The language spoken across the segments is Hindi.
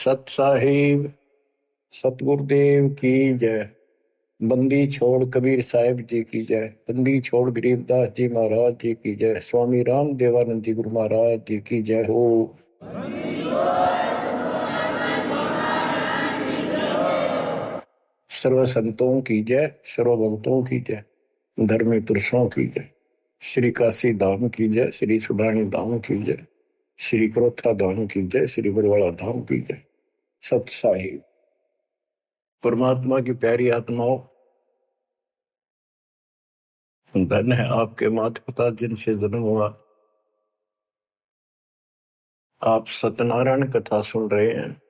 सत साहिब सतगुरुदेव की जय। बंदी छोड़ कबीर साहिब जी की जय। बंदी छोड़ गरीबदास जी महाराज जी की जय। स्वामी राम देवानंद जी गुरु महाराज जी की जय हो। सर्व संतों की जय, सर्व भक्तों की जय, धर्मी पुरुषों की जय। श्री काशी धाम की जय, श्री सुडानी धाम की जय, श्री क्रोथा धाम की जय, श्री बरवाड़ा धाम की जय। सत साहिब परमात्मा की प्यारी आत्माओं, धन है आपके माता पिता जिनसे जन्म हुआ। आप सत्यनारायण कथा सुन रहे हैं।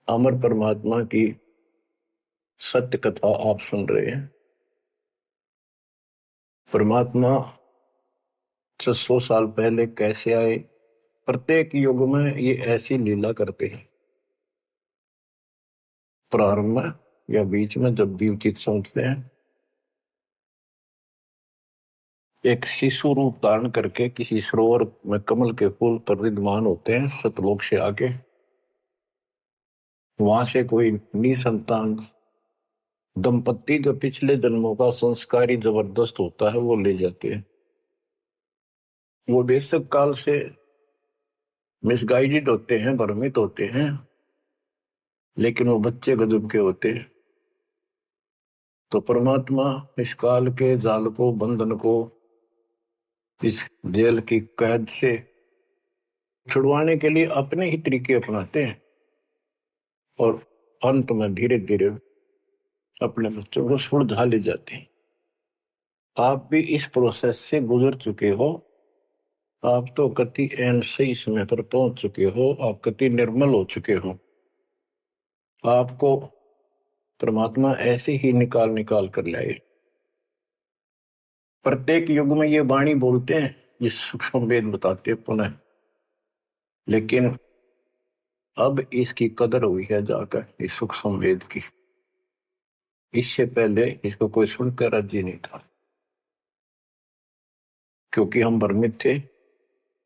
अमर परमात्मा की सत्य कथा आप सुन रहे हैं। परमात्मा 600 साल पहले कैसे आए, प्रत्येक युग में ये ऐसी लीला करते हैं। प्रारंभ में या बीच में जब भी उचित समझते हैं, एक शिशु रूप धारण करके किसी सरोवर में कमल के फूल पर विद्यमान होते हैं। सतलोक से आके वहां से कोई निसंतान दंपत्ति जो पिछले जन्मों का संस्कारी जबरदस्त होता है वो ले जाते हैं। वो बेशक काल से मिसगाइडेड होते हैं, भ्रमित होते हैं, लेकिन वो बच्चे गजब के होते हैं। तो परमात्मा इस काल के जाल को, बंधन को, इस जेल की कैद से छुड़वाने के लिए अपने ही तरीके अपनाते हैं और अंत में धीरे धीरे अपने बच्चों को सुलझा ले जाते हैं। आप भी इस प्रोसेस से गुजर चुके हो। आप तो कति एन सही समय पर पहुंच चुके हो। आप कति निर्मल हो चुके हो। आपको परमात्मा ऐसे ही निकाल निकाल कर लाए। प्रत्येक युग में ये वाणी बोलते हैं, ये सूक्ष्म वेद बताते पुनः, लेकिन अब इसकी कदर हुई है जाकर इस सूक्ष्म वेद की। इससे पहले इसको कोई सुनकर राजी नहीं था, क्योंकि हम भ्रमित थे,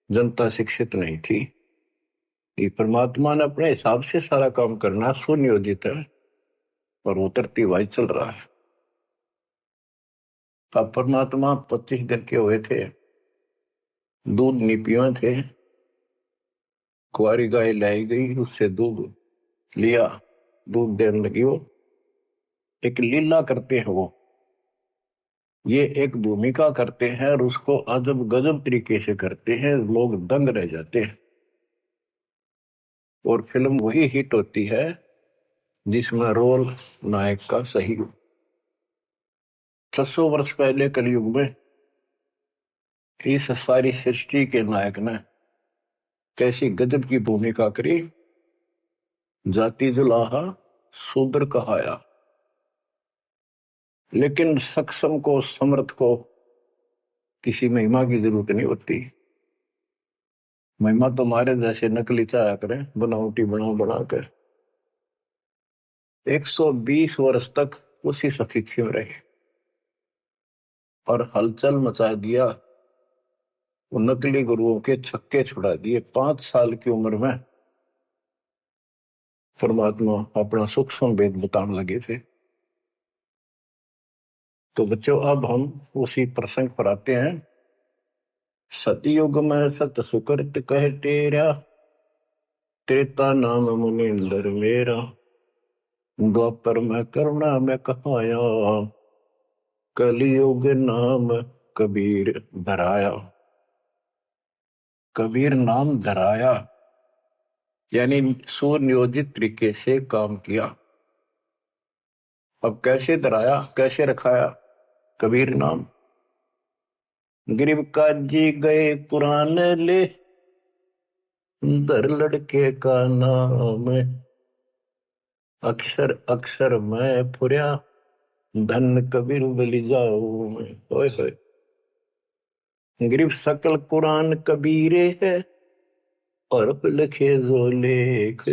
जनता शिक्षित नहीं थी। ये परमात्मा ने अपने हिसाब से सारा काम करना सुनियोजित है और उतरती हुआ चल रहा है। अब परमात्मा 25 दिन के हुए थे, दूध नहीं पिए थे। कुंवारी गाय लाई गई, उससे दूध लिया, दूध देने लगी। वो एक लीला करते हैं, वो ये एक भूमिका करते हैं और उसको अजब गजब तरीके से करते हैं। लोग दंग रह जाते हैं और फिल्म वही हिट होती है जिसमें रोल नायक का सही हो। 600 वर्ष पहले कलयुग में इस सारी सृष्टि के नायक ने कैसी गजब की भूमिका करी। जाति जुलाहा शूद्र कहाया, लेकिन सक्षम को, समर्थ को किसी महिमा की जरूरत नहीं होती। महिमा तो हमारे जैसे नकली चाया करें, बनावटी बनाकर 120 वर्ष तक उसी स्थिति में रहे और हलचल मचा दिया। वो नकली गुरुओं के छक्के छुड़ा दिए। 5 साल की उम्र में परमात्मा अपना सूक्ष्म वेद बताने लगे थे। तो बच्चों, अब हम उसी प्रसंग पर आते हैं। सतयुग में सत सुकृत कह टेरा, त्रेता नाम मुनिंदर मेरा, द्वापर में करुणा में कहाया, कलियुग नाम कबीर धराया। कबीर नाम धराया यानी सुनियोजित तरीके से काम किया। अब कैसे धराया, कैसे रखाया कबीर नाम? गरीब काजी गए कुरान ले, दर लड़के का नाम, अक्षर अक्षर मैं फुरिया, धन कबीर बलि जाऊं मैं। होए होए, गरीब सकल कुरान कबीरे है, और लिखे जो लेख,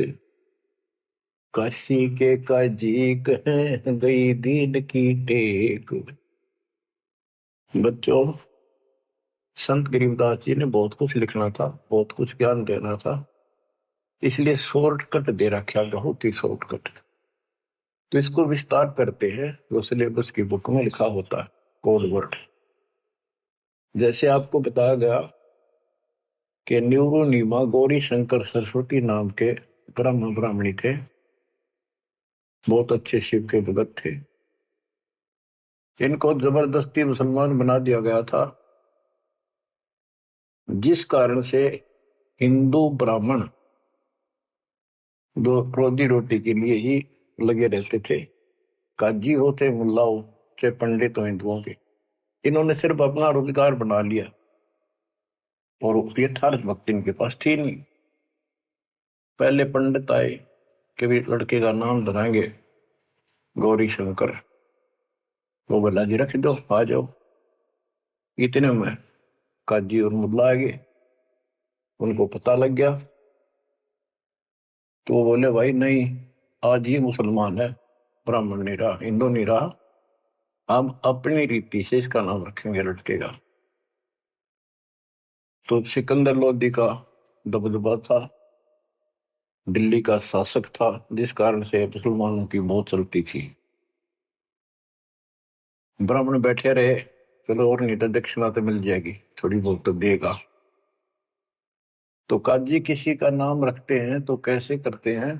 काशी के काजी कहें गई दीन की टेक। बच्चों, संत गरीबदास जी ने बहुत कुछ लिखना था, बहुत कुछ ज्ञान देना था, इसलिए शॉर्टकट दे रखा, बहुत ही शॉर्टकट। तो इसको विस्तार करते हैं जो सिलेबस की बुक में लिखा होता है, कोड वर्ड। जैसे आपको बताया गया कि न्यूरोनीमा गौरी शंकर सरस्वती नाम के ब्रह्म ब्राह्मणी थे, बहुत अच्छे शिव के भगत थे। इनको जबरदस्ती मुसलमान बना दिया गया था, जिस कारण से हिंदू ब्राह्मण जो रोजी रोटी के लिए ही लगे रहते थे, काजी हो चाहे मुल्ला हो चाहे पंडित हो हिंदुओं के, इन्होंने सिर्फ अपना रोजगार बना लिया और यथार्थ भक्ति इनके पास थी नहीं। पहले पंडित आए कि भी लड़के का नाम धराएंगे गौरी शंकर, वो बोला जी रख दो, आ जाओ। इतने में काजी और मुल्ला आ गए, उनको पता लग गया, तो वो बोले भाई नहीं, आज ही मुसलमान है, ब्राह्मण नहीं रहा, हिंदू नहीं रहा, हम अपनी रीति से इसका नाम रखेंगे लड़के का। तो सिकंदर लोदी का दबदबा था, दिल्ली का शासक था, जिस कारण से मुसलमानों की बहुत चलती थी। ब्राह्मण बैठे रहे, चलो और नहीं तो दक्षिणा तो मिल जाएगी, थोड़ी बहुत तो देगा। तो काजी किसी का नाम रखते हैं तो कैसे करते हैं,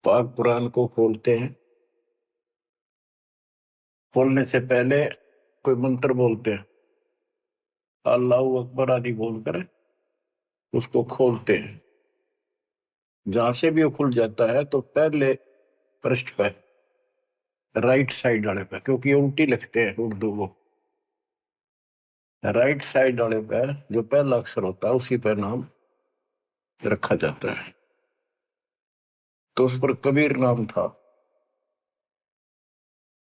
पाक कुरान को खोलते हैं, खोलने से पहले कोई मंत्र बोलते हैं, अल्लाह अकबर आदि बोलकर उसको खोलते हैं। जहां से भी वो खुल जाता है तो पहले पृष्ठ पे, राइट साइड वाले पे, क्योंकि उल्टी लिखते हैं उर्दू को, राइट साइड वाले पे जो पहला अक्षर होता है उसी पे नाम रखा जाता है। तो उस पर कबीर नाम था।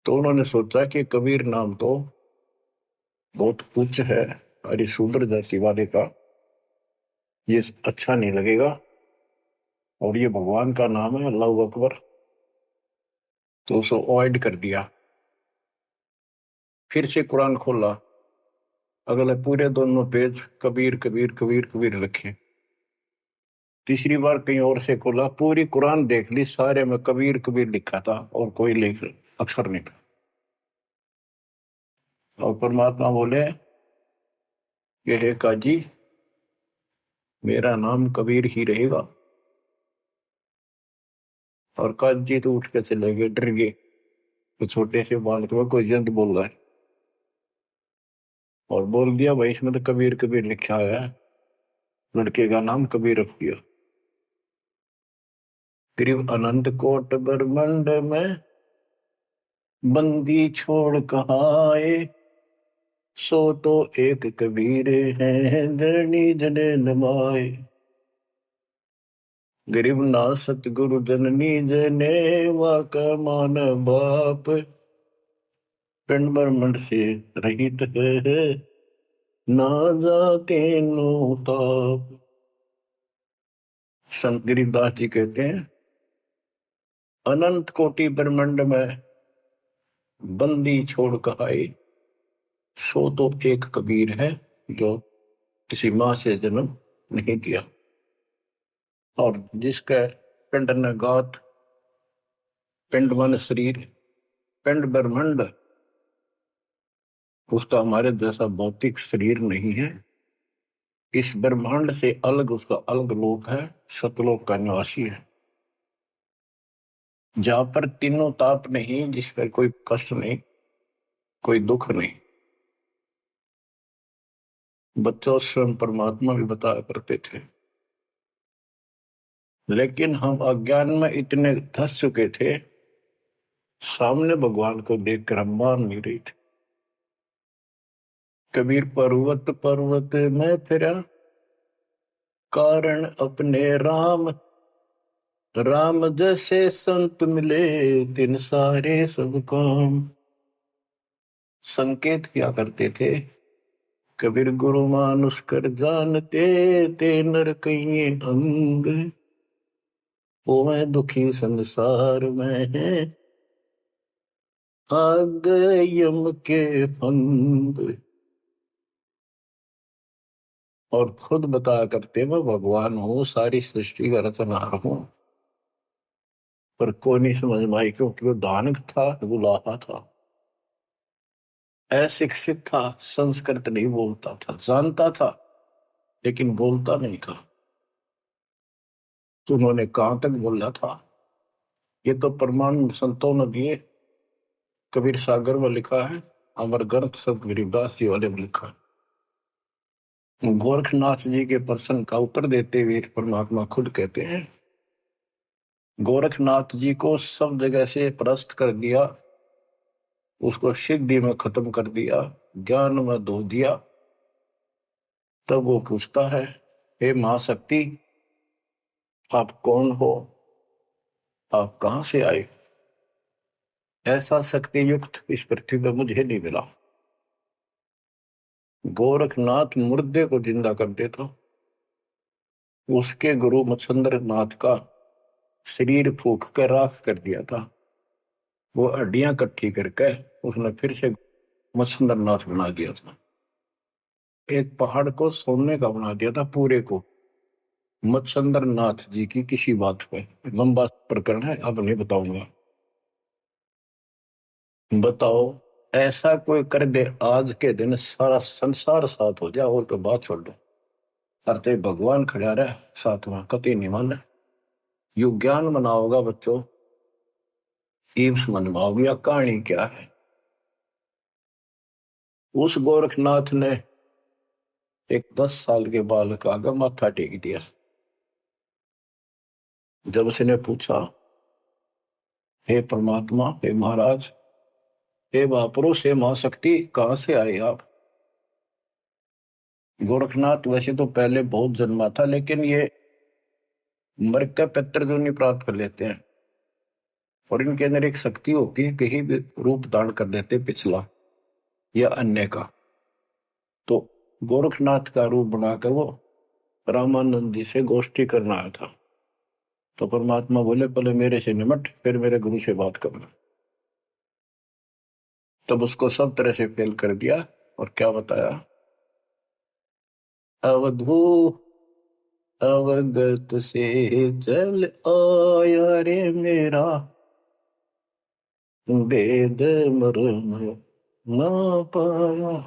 तो उन्होंने सोचा कि कबीर नाम तो बहुत उच्च है, अरे शूद्र जाति वाले का ये अच्छा नहीं लगेगा, और ये भगवान का नाम है अल्लाह अकबर, तो उसको अवॉइड कर दिया। फिर से कुरान खोला, अगले पूरे दोनों पेज कबीर कबीर कबीर कबीर रखे। तीसरी बार कहीं और से खोला, पूरी कुरान देख ली, सारे में कबीर कबीर लिखा था और कोई लेख अक्षर नहीं था। और परमात्मा बोले कि हे काजी, मेरा नाम कबीर ही रहेगा। और काजी तो उठ के चले गए, डर गए, तो छोटे से बालक में कोई जंत बोल रहा है, और बोल दिया भाई इसमें तो कबीर कबीर लिखा है, लड़के का नाम कबीर रख दिया। करीब अनंत कोट ब्रह्मंड में बंदी छोड़ कहाए, सो तो एक कबीर है धरणी जने नमाए। गरीब ना सतगुरु जननी जने वाका मान बाप, पिंड ब्रह्मंड से रहित है ना जाके नो ताप। संत गरीबदास जी कहते हैं, अनंत कोटि ब्रह्मंड में बंदी छोड़ कहाई, सो तो एक कबीर है जो किसी माँ से जन्म नहीं किया। और जिसका पिंड न गात, पिंड मन शरीर, पिंड ब्रह्मंड, उसका हमारे जैसा भौतिक शरीर नहीं है, इस ब्रह्मांड से अलग उसका अलग लोक है, सतलोक का निवासी है, जहां पर तीनों ताप नहीं, जिस पर कोई कष्ट नहीं, कोई दुख नहीं। बच्चों स्वयं परमात्मा भी बताया करते थे, लेकिन हम अज्ञान में इतने धस चुके थे, सामने भगवान को देखकर हम मान नहीं रहे थे। कबीर पर्वत पर्वत में फिरा, कारण अपने राम, राम जैसे संत मिले तिन सारे सब काम। संकेत क्या करते थे, कबीर गुरु मानुष कर जानते, ते नर कहिए अंग, वो है दुखी संसार में है आ गए यम के फंद। और खुद बताया करते मैं भगवान हूँ, सारी सृष्टि का रचनहार हूँ। पर कोई नहीं समझ में आई, क्योंकि वो दानक था, गुलाहा था, अशिक्षित था, संस्कृत नहीं बोलता था, जानता था लेकिन बोलता नहीं था। तो उन्होंने कहां तक बोला था, ये तो प्रमाण संतों ने दिए। कबीर सागर में लिखा है, अमर ग्रंथ संत गरीबदास जी वाले में लिखा है। गोरखनाथ जी के प्रश्न का उत्तर देते हुए परमात्मा खुद कहते हैं, गोरखनाथ जी को सब जगह से परास्त कर दिया, उसको सिद्धि में खत्म कर दिया, ज्ञान में धो दिया। तब वो पूछता है, हे महाशक्ति, आप कौन हो, आप कहां से आए? ऐसा शक्ति युक्त इस पृथ्वी पर मुझे नहीं मिला। गोरखनाथ मुर्दे को जिंदा कर देता, उसके गुरु मच्छंद्र नाथ का शरीर फूक कर राख कर दिया था। वो हड्डियां इकट्ठी करके उसने फिर से मच्छंद्र नाथ बना दिया था। एक पहाड़ को सोने का बना दिया था पूरे को, मच्छंद्र नाथ जी की किसी बात पे। लंबा प्रकरण है, अब नहीं बताऊंगा। बताओ, ऐसा कोई कर दे आज के दिन सारा संसार साथ हो जाए, और तो बात छोड़ दो, अरे भगवान खड़ा रहे साथ में, कति नहीं माने। यु ज्ञान बनाओगा बच्चों, ईब समझ में आओगी कहानी क्या है। उस गोरखनाथ ने एक 10 साल के बालक आगे माथा टेक दिया। जब उसने पूछा, हे परमात्मा, हे महाराज, हे महापुरुष, हे महाशक्ति, कहां से आए आप? गोरखनाथ वैसे तो पहले बहुत जन्मा था, लेकिन ये मर का पितर जो नहीं प्राप्त कर लेते हैं, और इनके अंदर एक शक्ति होती है, कहीं भी रूप धारण कर देते पिछला या अन्य का। तो गोरखनाथ का रूप बनाकर वो रामानंद जी से गोष्ठी करना आया था। तो परमात्मा बोले, पहले मेरे से निमट, फिर मेरे गुरु से बात करना। तब उसको सब तरह से फेल कर दिया, और क्या बताया, अवधू अवगत से चल आया रे मेरा, वेद मर्म ना पाया।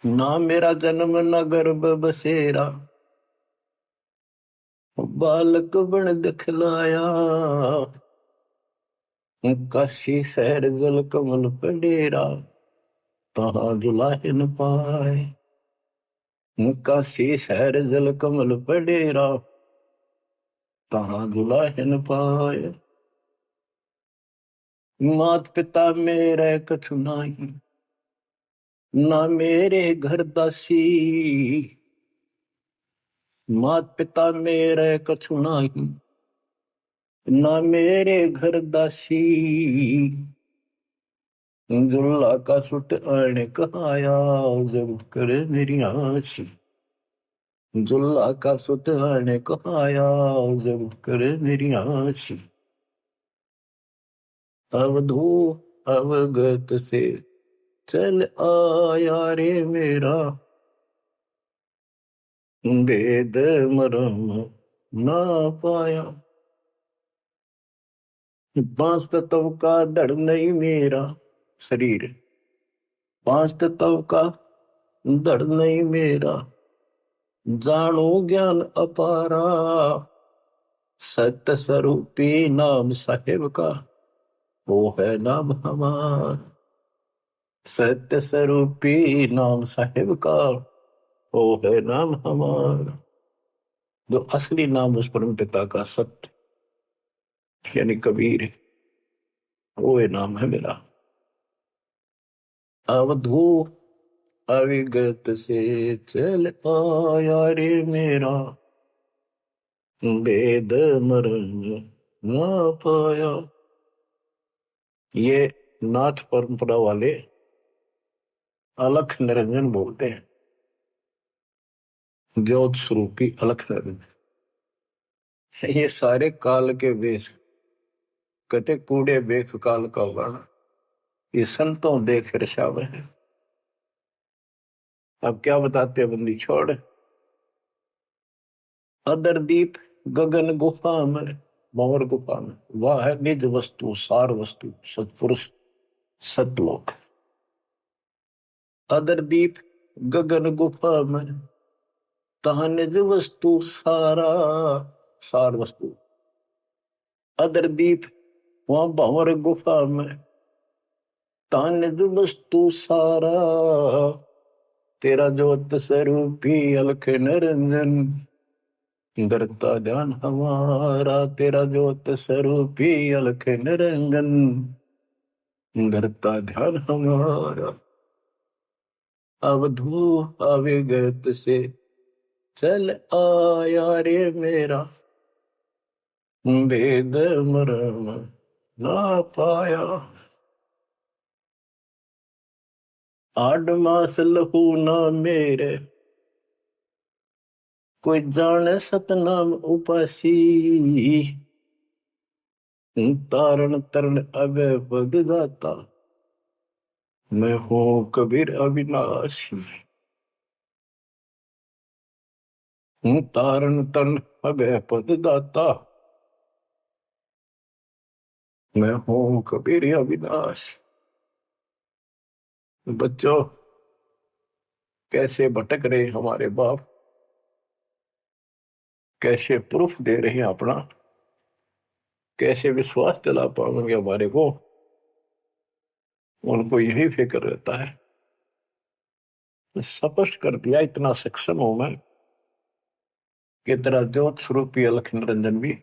ना मेरा जन्म न गर्भ बसेरा, बालक बन दिखलाया। काशी शहर जल कमल पडेरा, तहाँ दुलाहिन पाए। काशी शहर जल कमल पडेरा, तहाँ दुलाहिन पाए। मात पिता मेरे कछु नाही, ना मेरे घर दासी। मात पिता मेरे कछु नाही, ना मेरे घर दासी। दुल्ला का सुत आने कहाया, जब करे मेरी आसी। दुल्ला का सुत आने कहाया, जब करे मेरी आसी। अवधू अवगत से चल आया रे मेरा, वेद मरम ना पाया। पांच तत्व का धड़ नहीं मेरा शरीर, पांच तत्व का धड़ नहीं मेरा। जानो ज्ञान अपारा, सत्य स्वरूपी नाम साहेब का, वो है नाम हमारा। सत्य स्वरूपी नाम साहेब का, वो है नाम हमारा। जो असली नाम उस परम पिता का सत्य यानी कबीर है, वो ये नाम है मेरा। अवधू अविगत से चल आया रे मेरा, वेद मरण ना पाया। ये नाथ परंपरा वाले अलख निरंजन बोलते हैं, ज्योत स्वरूपी अलख निरंजन। ये सारे काल के वेश, कहते कूड़े वेख काल का वर्ण, ये संतों देख रसावे है। अब क्या बताते हैं बंदी छोड़। अदरदीप गगन गुफा में, भंवर गुफा में, वह है निज वस्तु सार वस्तु सतपुरुष सतलोक। अदरदीप गगन गुफा में, तहा निज वस्तु सारा सार वस्तु। अदरदीप वहां भंवर गुफा में, तहा निज वस्तु सारा। तेरा ज्योत स्वरूपी अलख निरंजन, करता ध्यान हमारा। तेरा ज्योत स्वरूपी अलख निरंजन, करता ध्यान हमारा। अवधू अविगत से चल आया रे मेरा, वेद मरम ना पाया। 8 मास लहू ना मेरे, कोई जाने सतनाम उपासी। तारण तरण अभय पद दाता, मैं हूं कबीर अविनाशी। तारण तरण अभय पद दाता, मैं हूं कबीर अविनाशी। बच्चों, कैसे भटक रहे हमारे बाप, कैसे प्रूफ दे रहे हैं अपना, कैसे विश्वास दिला पाएंगे हमारे को। उनको यही फिक्र रहता है। स्पष्ट कर दिया, इतना सक्षम हूं मैं कि तेरा ज्योत स्वरूपी अलख निरंजन भी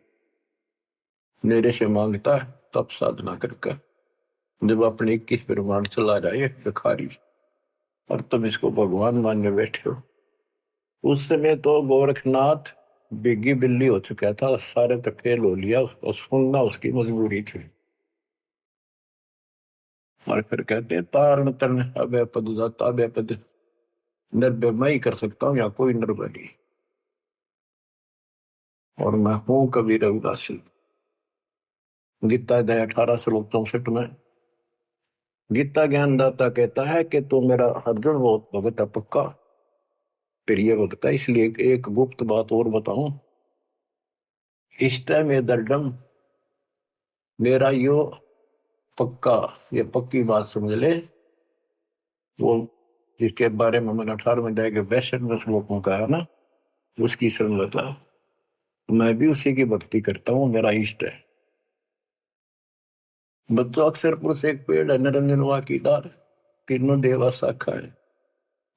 मेरे से मांगता है तब साधना करके। जब अपने 21 ब्रह्मांड चला जाए भिखारी, और तुम इसको भगवान मानने बैठे हो। उस समय तो गोरखनाथ बिग्गी बिल्ली हो चुका था, सारे तो फेल हो लिया, उसको सुनना उसकी मजबूरी थी। और फिर कहते हैं तारण तरण अभय पद दाता, अभय पद निर्भय मैं ही कर सकता हूं, या कोई निर्भय नहीं। और मैं हूं कबीर रविदासी। गीता अध्याय 18 श्लोक 64 में गीता ज्ञानदाता कहता है कि तू मेरा अर्जुन बहुत भगत है पक्का, प्रिय भक्त है। इसलिए एक गुप्त बात और बताऊं, इष्ट में दर्डम, मेरा यो पक्का, ये पक्की बात समझ ले। वो जिसके बारे में मैंने 18वें अध्याय के 62 श्लोकों का है ना, उसकी संगत, मैं भी उसी की भक्ति करता हूँ, मेरा इष्ट है। बच्चों, अक्षर पुरुष एक पेड़ है, निरंजन वा की डार, तीनों देवा शाखा है,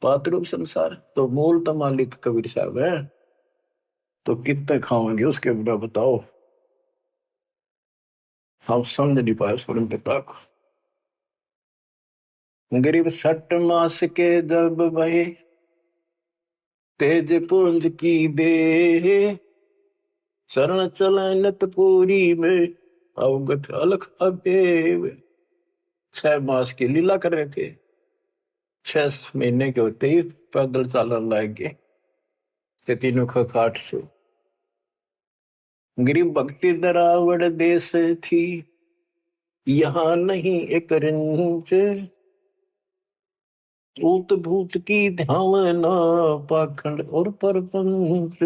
पातरूप संसार। तो मूल तो मालिक कबीर साहब है, तो कितने खाओगे उसके बिना बताओ। हम समझ नहीं पाए स्वयं पिता को। गरीब 60 मास के जब भय, तेज पुंज की दे, शरण चले नत पूरी में, अवगत अलख अबेव। 6 मास की लीला कर रहे थे, 6 महीने के होते ही पैदल चालन लग गए, तीनों खाट से। गरीब भक्ति दरावड़ देश थी, यहाँ नहीं एक रिंच, ऊत भूत की धावना, पाखंड और परपंच।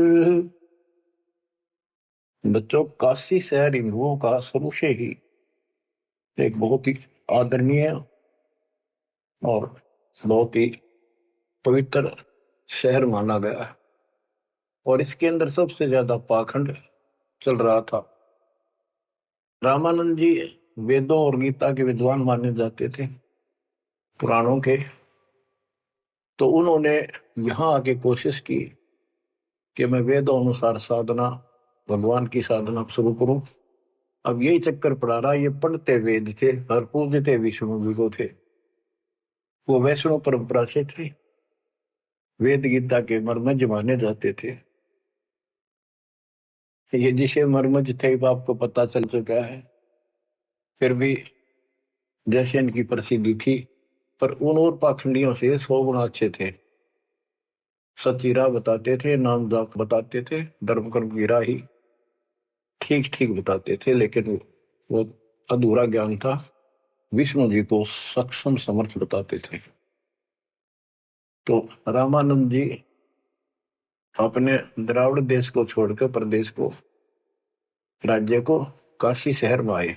बच्चों, काशी शहर हिंदुओं का शुरू से ही एक बहुत ही आदरणीय और बहुत ही पवित्र शहर माना गया है। और इसके अंदर सबसे ज्यादा पाखंड चल रहा था। रामानंद जी वेदों और गीता के विद्वान माने जाते थे, पुराणों के। तो उन्होंने यहाँ आके कोशिश की कि मैं वेदों अनुसार साधना, भगवान की साधना शुरू करूं। अब यही चक्कर पड़ा रहा, ये पढ़ते वेद थे और पूजते विष्णु जी को थे। वो वैष्णव परंपरा से थे, वेद गीता के मर्मज माने जाते थे। ये जिसे मर्मज थे आपको पता चल चुका है, फिर भी जैसे इनकी प्रसिद्धि थी, पर उन और पाखंडियों से 100 गुना अच्छे थे। सच्ची राह बताते थे, नाम जाप बताते थे, धर्म कर्म की राह ही ठीक ठीक बताते थे। लेकिन वो अधूरा ज्ञान था, विष्णु जी को सक्षम समर्थ बताते थे। तो रामानंद जी अपने द्राविड़ देश को छोड़कर प्रदेश को, राज्य को, काशी शहर में आए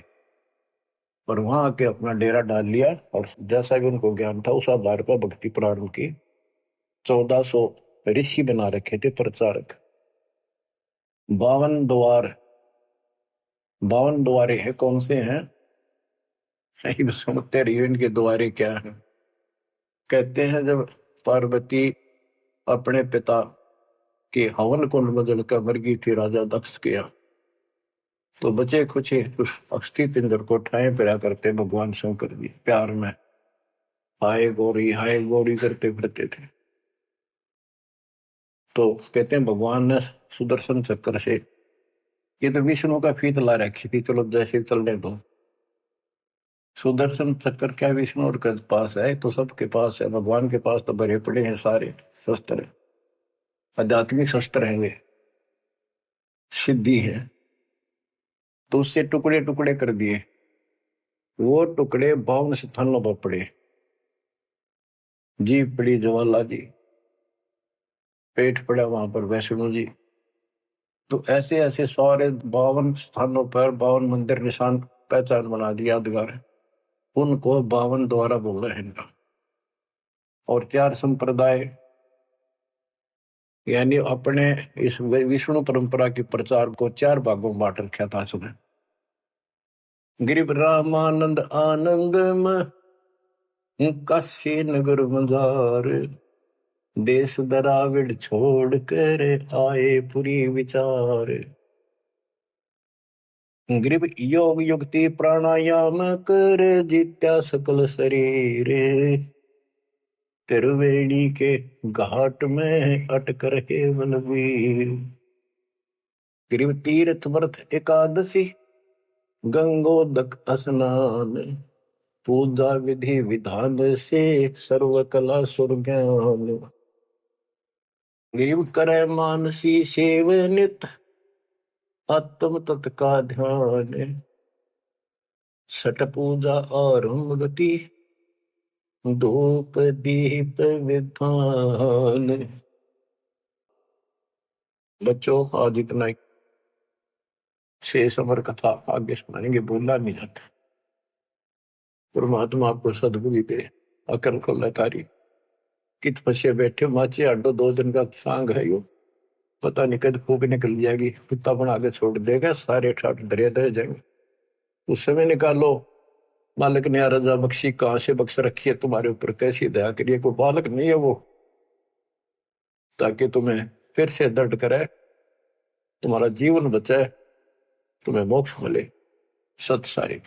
और वहां आके अपना डेरा डाल लिया। और जैसा भी उनको ज्ञान था उस आधार पर भक्ति प्रारंभ की। 1400 ऋषि बना रखे थे प्रचारक। 52 द्वार, 52 द्वारे हैं। कौन से हैं? सही समझते रहिए इनके द्वारे क्या है। कहते हैं जब पार्वती अपने पिता के हवन कुंड में जलकर मर गई थी राजा दक्ष के यहाँ, तो बचे कुछ उस अस्थि पिंजर को ठाए फिरा करते भगवान शंकर जी प्यार में हाय गौरी करते फिरते थे। तो कहते हैं भगवान ने सुदर्शन चक्र से, ये तो विष्णु का फीत ला रखी थी, चलो जैसे चलने दो। सुदर्शन चक्र क्या विष्णु और के पास है? तो सबके पास है। भगवान के पास तो भरे पड़े हैं सारे शस्त्र, आध्यात्मिक शस्त्र हैं, वे सिद्धि है। तो उससे टुकड़े टुकड़े कर दिए। वो टुकड़े 52 स्थानों पर पड़े। जीभ पड़ी ज्वाला जी, पेट पड़ा वहां पर वैष्णो जी। तो ऐसे ऐसे सारे 52 स्थानों पर 52 मंदिर निशान पहचान बना दिया यादगार। उनको 52 द्वारा बोला है इनका। और 4 संप्रदाय, यानी अपने इस विष्णु परंपरा के प्रचार को 4 भागों में बांट रखा था उसने। गिरिव रामानंद आनंद काशी नगर मजार, देश दराविड छोड़ कर आए पुरी विचार। ग्रीब योग युक्ति प्राणायाम कर जित्या सकल शरीर, त्रिवेणी के घाट में अटक रहे बलवीर। ग्रीब तीर्थ व्रत एकादशी, गंगोदक स्नान, पूजा विधि विधान से सर्व कला सुरज्ञान। ग्रीब करे मानसी सेव नित, आत्म तत् का ध्यान, सट पूजा आरंभ गति, धूप दीप विधान। बच्चों आज इतना ही, शेष अमर कथा आगे सुनाएंगे, बोलना नहीं जाता। परमात्मा आपको सद्बुद्धि दे, अकल को लतारी। कित पछे बैठे माचे आडो 2 दिन का सांग है यो, पता नहीं कद फूक निकल जाएगी, कुत्ता बना के छोड़ देगा, सारे ठाट दरिया रह जाएंगे। उस समय निकालो, मालिक ने रजा बख्शी कहां से बख्श रखी है तुम्हारे ऊपर, कैसी दया करिए। कोई बालक नहीं है वो, ताकि तुम्हें फिर से दर्द करे, तुम्हारा जीवन बचे, तुम्हें मोक्ष मिले। सत साहिब।